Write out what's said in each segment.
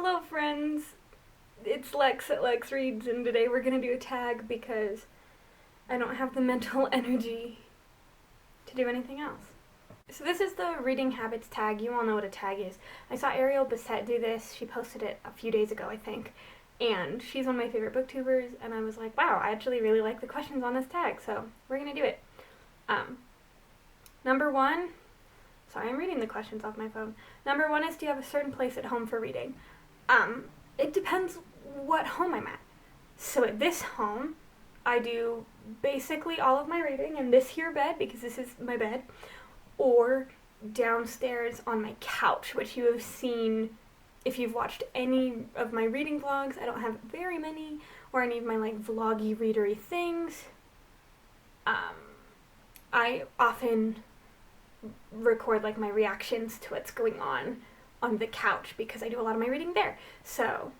Hello friends, it's Lex at LexReads, and today we're going to do a tag because I don't have the mental energy to do anything else. So this is the reading habits tag. You all know what a tag is. I saw Ariel Bissett do this. She posted it a few days ago, I think, and she's one of my favorite booktubers, and I was like, wow, I actually really like the questions on this tag, so we're going to do it. Number one, sorry, I'm reading the questions off my phone. Number one is, do you have a certain place at home for reading? It depends what home I'm at. So at this home, I do basically all of my reading in this here bed, because this is my bed, or downstairs on my couch, which you have seen if you've watched any of my reading vlogs. I don't have very many, or any of my like vloggy, readery things. I often record like my reactions to what's going on the couch because I do a lot of my reading there. So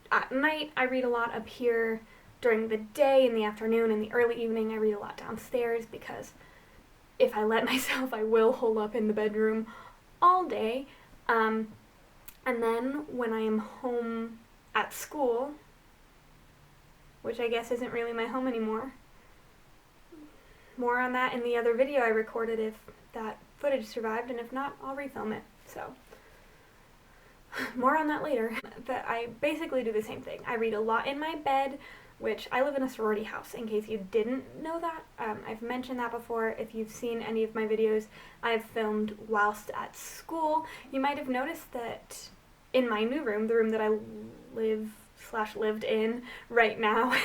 at night I read a lot up here. During the day, in the afternoon, in the early evening, I read a lot downstairs because if I let myself, I will hole up in the bedroom all day. And then when I am home at school, which I guess isn't really my home anymore, more on that in the other video I recorded if that footage survived, and if not, I'll refilm it. So more on that later. But I basically do the same thing. I read a lot in my bed, which I live in a sorority house, in case you didn't know that. I've mentioned that before. If you've seen any of my videos I've filmed whilst at school, you might have noticed that in my new room, the room that I lived in right now,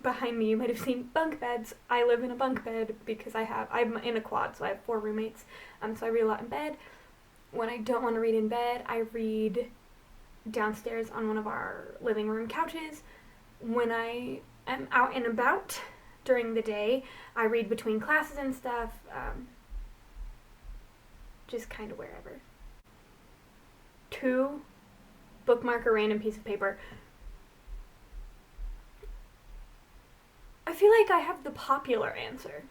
behind me you might have seen bunk beds. I live in a bunk bed because I'm in a quad, so I have 4 roommates, so I read a lot in bed. When I don't want to read in bed, I read downstairs on one of our living room couches. When I am out and about during the day, I read between classes and stuff, just kind of wherever. 2, bookmark a random piece of paper. I feel like I have the popular answer,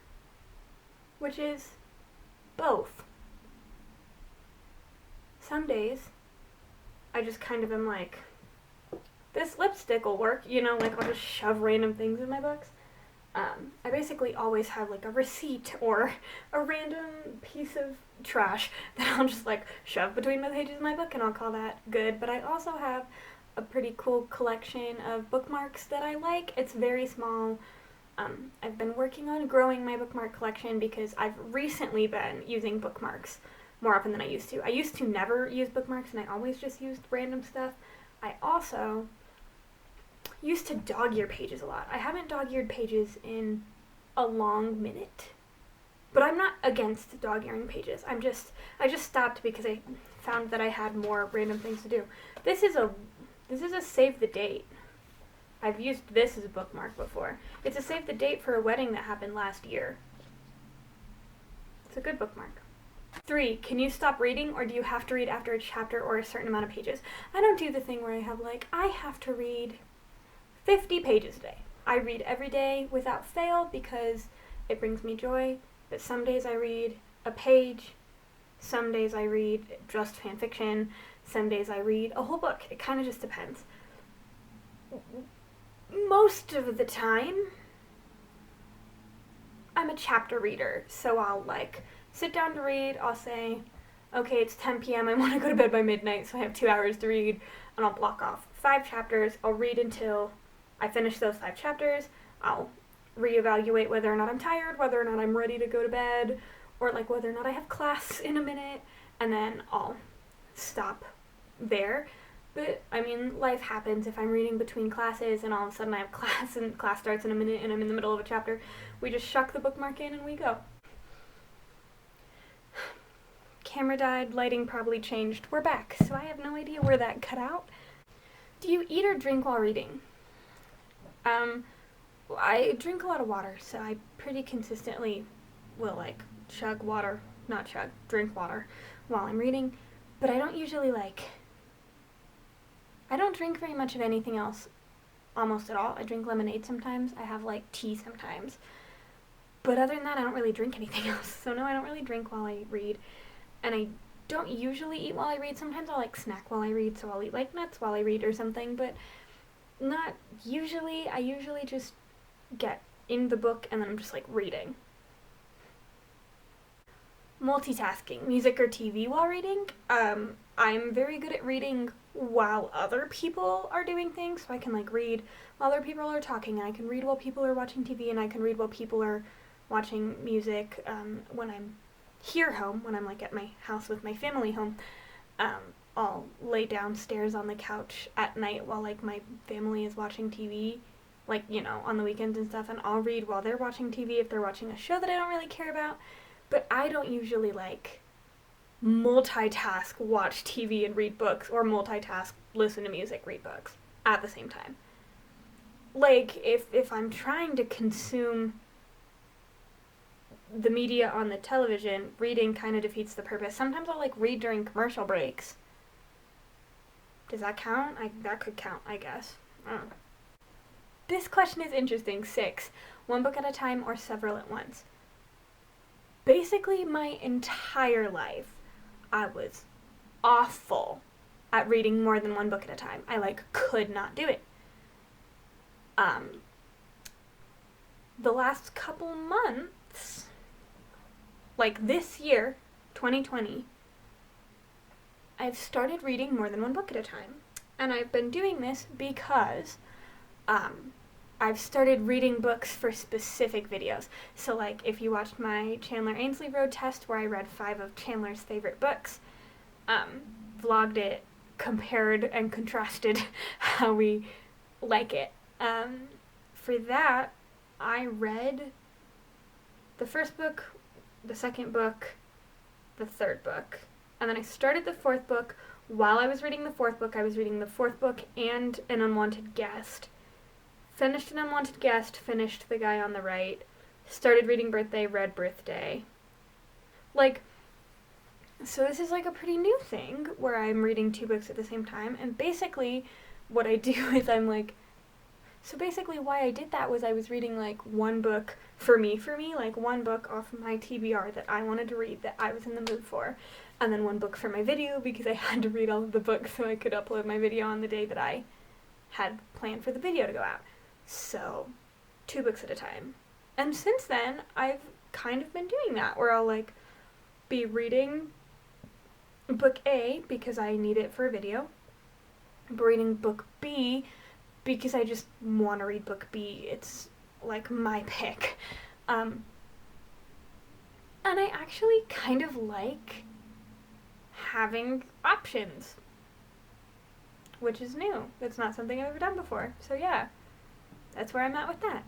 which is both. Some days, I just kind of am like, this lipstick will work, you know, like I'll just shove random things in my books. I basically always have like a receipt or a random piece of trash that I'll just like shove between the pages of my book, and I'll call that good. But I also have a pretty cool collection of bookmarks that I like. It's very small. I've been working on growing my bookmark collection because I've recently been using bookmarks more often than I used to. I used to never use bookmarks, and I always just used random stuff. I also used to dog-ear pages a lot. I haven't dog-eared pages in a long minute, but I'm not against dog-earing pages. I just stopped because I found that I had more random things to do. This is a save the date. I've used this as a bookmark before. It's a save the date for a wedding that happened last year. It's a good bookmark. 3, can you stop reading, or do you have to read after a chapter or a certain amount of pages? I don't do the thing where I have like, I have to read 50 pages a day. I read every day without fail because it brings me joy, but some days I read a page, some days I read just fan fiction, some days I read a whole book. It kind of just depends. Most of the time, I'm a chapter reader, so I'll like sit down to read. I'll say, okay, it's 10 p.m. I want to go to bed by midnight, so I have 2 hours to read, and I'll block off 5 chapters. I'll read until I finish those 5 chapters. I'll reevaluate whether or not I'm tired, whether or not I'm ready to go to bed, or like whether or not I have class in a minute, and then I'll stop there. But, I mean, life happens. If I'm reading between classes and all of a sudden I have class and class starts in a minute and I'm in the middle of a chapter, we just shuck the bookmark in and we go. Camera died, lighting probably changed. We're back, so I have no idea where that cut out. Do you eat or drink while reading? I drink a lot of water, so I pretty consistently will like drink water while I'm reading, but I don't usually I don't drink very much of anything else almost at all. I drink lemonade sometimes, I have like tea sometimes, but other than that I don't really drink anything else. So no, I don't really drink while I read, and I don't usually eat while I read. Sometimes I'll like snack while I read, so I'll eat like nuts while I read or something, but not usually. I usually just get in the book and then I'm just like reading. Multitasking, music or TV while reading. I'm very good at reading while other people are doing things, so I can like read while other people are talking, and I can read while people are watching TV, and I can read while people are watching music. When I'm here home, when I'm like at my house with my family home, I'll lay downstairs on the couch at night while like my family is watching TV, like, you know, on the weekends and stuff, and I'll read while they're watching TV if they're watching a show that I don't really care about. But I don't usually like multitask, watch TV and read books, or multitask, listen to music, read books at the same time. Like, if I'm trying to consume the media on the television, reading kind of defeats the purpose. Sometimes I'll like read during commercial breaks. Does that count? That could count, I guess. I don't know. This question is interesting. 6. One book at a time or several at once? Basically, my entire life, I was awful at reading more than one book at a time. I like could not do it. The last couple months, like this year, 2020, I've started reading more than one book at a time. And I've been doing this because I've started reading books for specific videos. So like if you watched my Chandler Ainsley road test where I read 5 of Chandler's favorite books, vlogged it, compared and contrasted how we like it. For that, I read the first book, the second book, the third book, and then I started the fourth book. While I was reading the fourth book, I was reading the fourth book and An Unwanted Guest. Finished An Unwanted Guest, finished The Guy on the Right, started reading Birthday, read Birthday. Like, so this is like a pretty new thing where I'm reading 2 books at the same time, and basically what I do is I'm like, so basically why I did that was I was reading like one book for me, like one book off of my TBR that I wanted to read, that I was in the mood for, and then one book for my video because I had to read all of the books so I could upload my video on the day that I had planned for the video to go out. So, 2 books at a time. And since then, I've kind of been doing that, where I'll like be reading book A because I need it for a video, reading book B because I just want to read book B. It's like my pick. And I actually kind of like having options, which is new. It's not something I've ever done before. So yeah, that's where I'm at with that.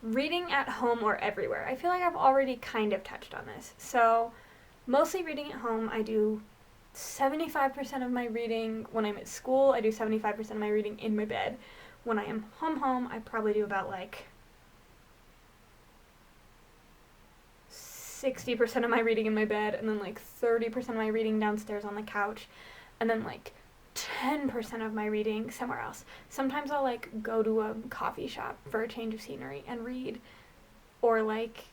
Reading at home or everywhere. I feel like I've already kind of touched on this. So mostly reading at home. I do 75% of my reading when I'm at school. I do 75% of my reading in my bed. When I am home, I probably do about like 60% of my reading in my bed, and then like 30% of my reading downstairs on the couch, and then like 10% of my reading somewhere else. Sometimes I'll like go to a coffee shop for a change of scenery and read, or like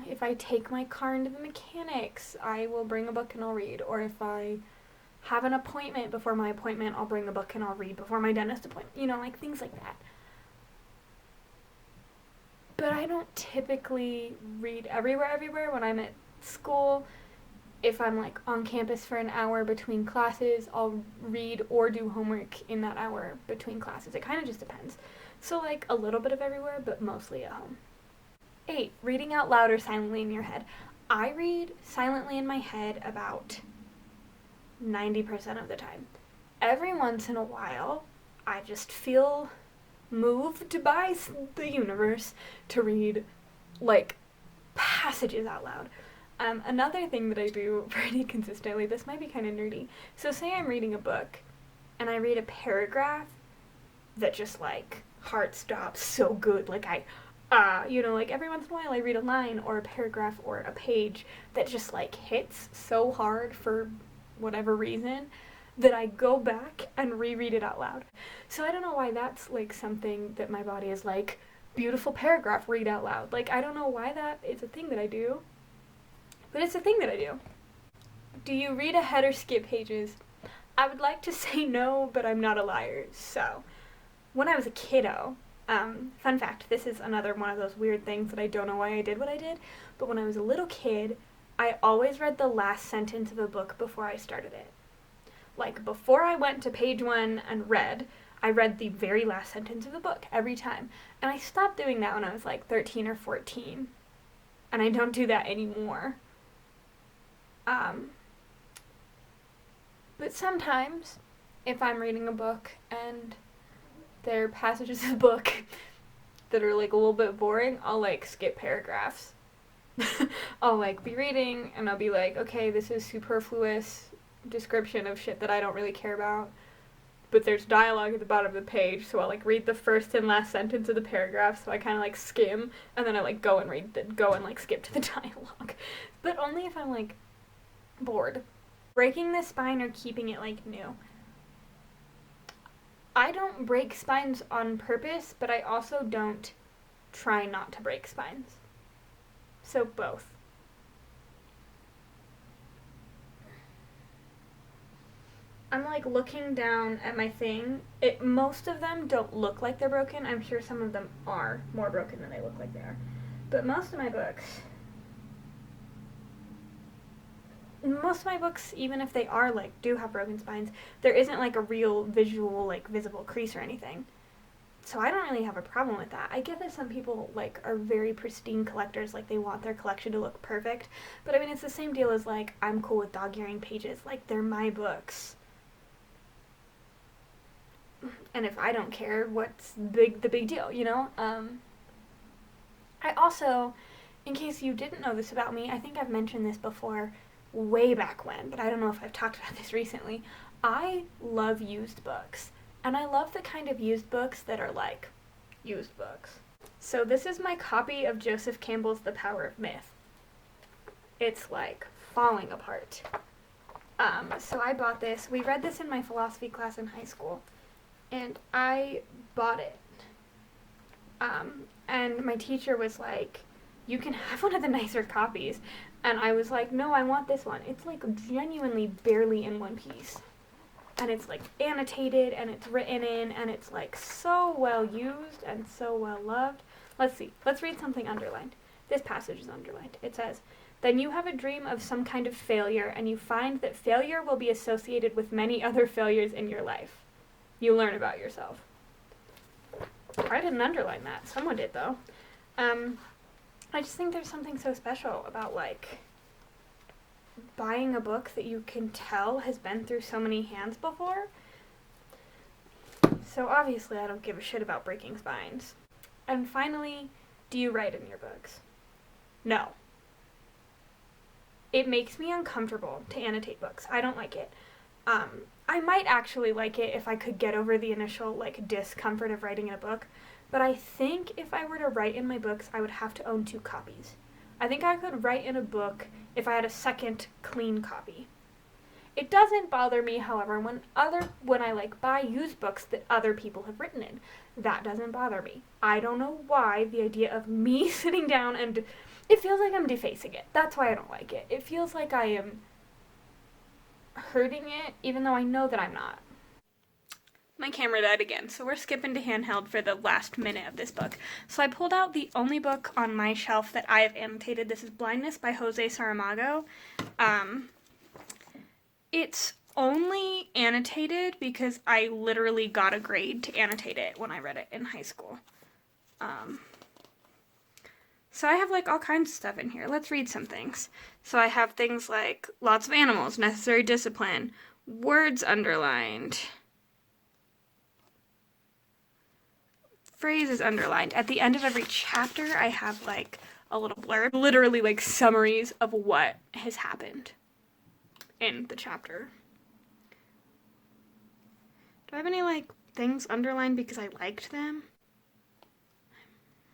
if I take my car into the mechanics, I will bring a book and I'll read, or if I have an appointment before my appointment, I'll bring a book and I'll read before my dentist appointment, you know, like things like that. But I don't typically read everywhere when I'm at school. If I'm like on campus for an hour between classes, I'll read or do homework in that hour between classes. It kind of just depends. So like a little bit of everywhere, but mostly at home. 8, reading out loud or silently in your head. I read silently in my head about 90% of the time. Every once in a while, I just feel moved by the universe to read like passages out loud. Another thing that I do pretty consistently, this might be kind of nerdy, so say I'm reading a book and I read a paragraph that just like heart stops so good, like you know, like every once in a while I read a line or a paragraph or a page that just like hits so hard for whatever reason that I go back and reread it out loud. So I don't know why that's like something that my body is like, beautiful paragraph, read out loud. Like I don't know why that is a thing that I do, but it's a thing that I do. Do you read ahead or skip pages? I would like to say no, but I'm not a liar. So, when I was a kiddo, fun fact, this is another one of those weird things that I don't know why I did what I did, but when I was a little kid, I always read the last sentence of a book before I started it. Like, before I went to page 1 and read, I read the very last sentence of the book every time. And I stopped doing that when I was like 13 or 14. And I don't do that anymore. But sometimes, if I'm reading a book and there are passages of the book that are like a little bit boring, I'll like skip paragraphs. I'll like be reading and I'll be like, okay, this is superfluous description of shit that I don't really care about. But there's dialogue at the bottom of the page, so I'll like read the first and last sentence of the paragraph, so I kind of like skim, and then I like go and like skip to the dialogue. But only if I'm like bored. Breaking the spine or keeping it like new. I don't break spines on purpose, but I also don't try not to break spines. So both. I'm like looking down at my thing. Most of them don't look like they're broken. I'm sure some of them are more broken than they look like they are. But most of my books, even if they are like do have broken spines, there isn't like a real visual like visible crease or anything. So I don't really have a problem with that. I get that some people like are very pristine collectors, like they want their collection to look perfect. But I mean, it's the same deal as like I'm cool with dog-earing pages. Like they're my books. And if I don't care, what's the big deal, you know? I also, in case you didn't know this about me, I think I've mentioned this before way back when, but I don't know if I've talked about this recently. I love used books. And I love the kind of used books that are like used books. So this is my copy of Joseph Campbell's The Power of Myth. It's like falling apart. So I bought this. We read this in my philosophy class in high school. And I bought it. And my teacher was like, you can have one of the nicer copies. And I was like, no, I want this one. It's like genuinely barely in one piece. And it's like annotated and it's written in and it's like so well used and so well loved. Let's see. Let's read something underlined. This passage is underlined. It says, then you have a dream of some kind of failure and you find that failure will be associated with many other failures in your life. You learn about yourself. I didn't underline that. Someone did, though. I just think there's something so special about, like, buying a book that you can tell has been through so many hands before. So obviously I don't give a shit about breaking spines. And finally, do you write in your books? No. It makes me uncomfortable to annotate books. I don't like it. I might actually like it if I could get over the initial, like, discomfort of writing in a book, but I think if I were to write in my books, I would have to own 2 copies. I think I could write in a book if I had a second clean copy. It doesn't bother me, however, when I like buy used books that other people have written in. That doesn't bother me. I don't know why the idea of me sitting down and it feels like I'm defacing it. That's why I don't like it. It feels like I am hurting it, even though I know that I'm not. My camera died again, so we're skipping to handheld for the last minute of this book. So I pulled out the only book on my shelf that I have annotated. This is Blindness by Jose Saramago. It's only annotated because I literally got a grade to annotate it when I read it in high school. So I have like all kinds of stuff in here. Let's read some things. So I have things like lots of animals, necessary discipline, words underlined, phrases underlined. At the end of every chapter, I have like a little blurb, literally like summaries of what has happened in the chapter. Do I have any like things underlined because I liked them?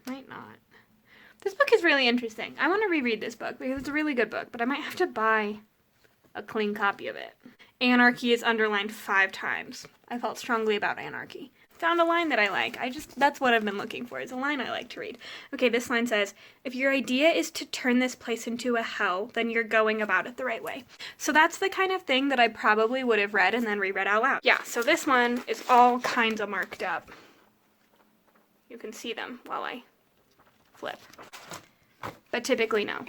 I might not. This book is really interesting. I want to reread this book because it's a really good book, but I might have to buy a clean copy of it. Anarchy is underlined 5 times. I felt strongly about anarchy. found a line that I like. That's what I've been looking for, is a line I like to read. Okay, this line says, if your idea is to turn this place into a hell, then you're going about it the right way. So that's the kind of thing that I probably would have read and then reread out loud. Yeah, so this one is all kinds of marked up. You can see them while I flip. But typically, no.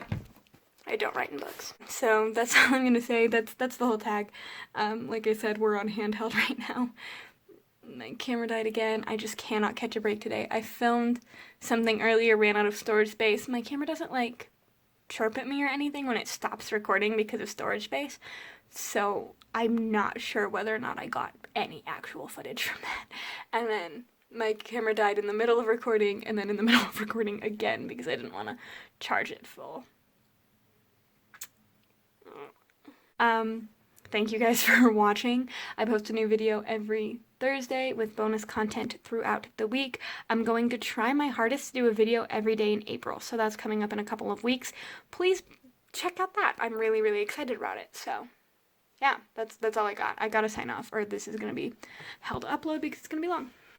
I don't write in books. So that's all I'm going to say. That's the whole tag. Like I said, we're on handheld right now. My camera died again. I just cannot catch a break today. I filmed something earlier, ran out of storage space. My camera doesn't like chirp at me or anything when it stops recording because of storage space. So I'm not sure whether or not I got any actual footage from that. And then my camera died in the middle of recording and then in the middle of recording again because I didn't want to charge it full. Thank you guys for watching. I post a new video every Thursday with bonus content throughout the week. I'm going to try my hardest to do a video every day in April, so that's coming up in a couple of weeks. Please check out that. I'm really, really excited about it. So yeah, that's all I got. I gotta sign off, or this is gonna be hell to upload because it's gonna be long.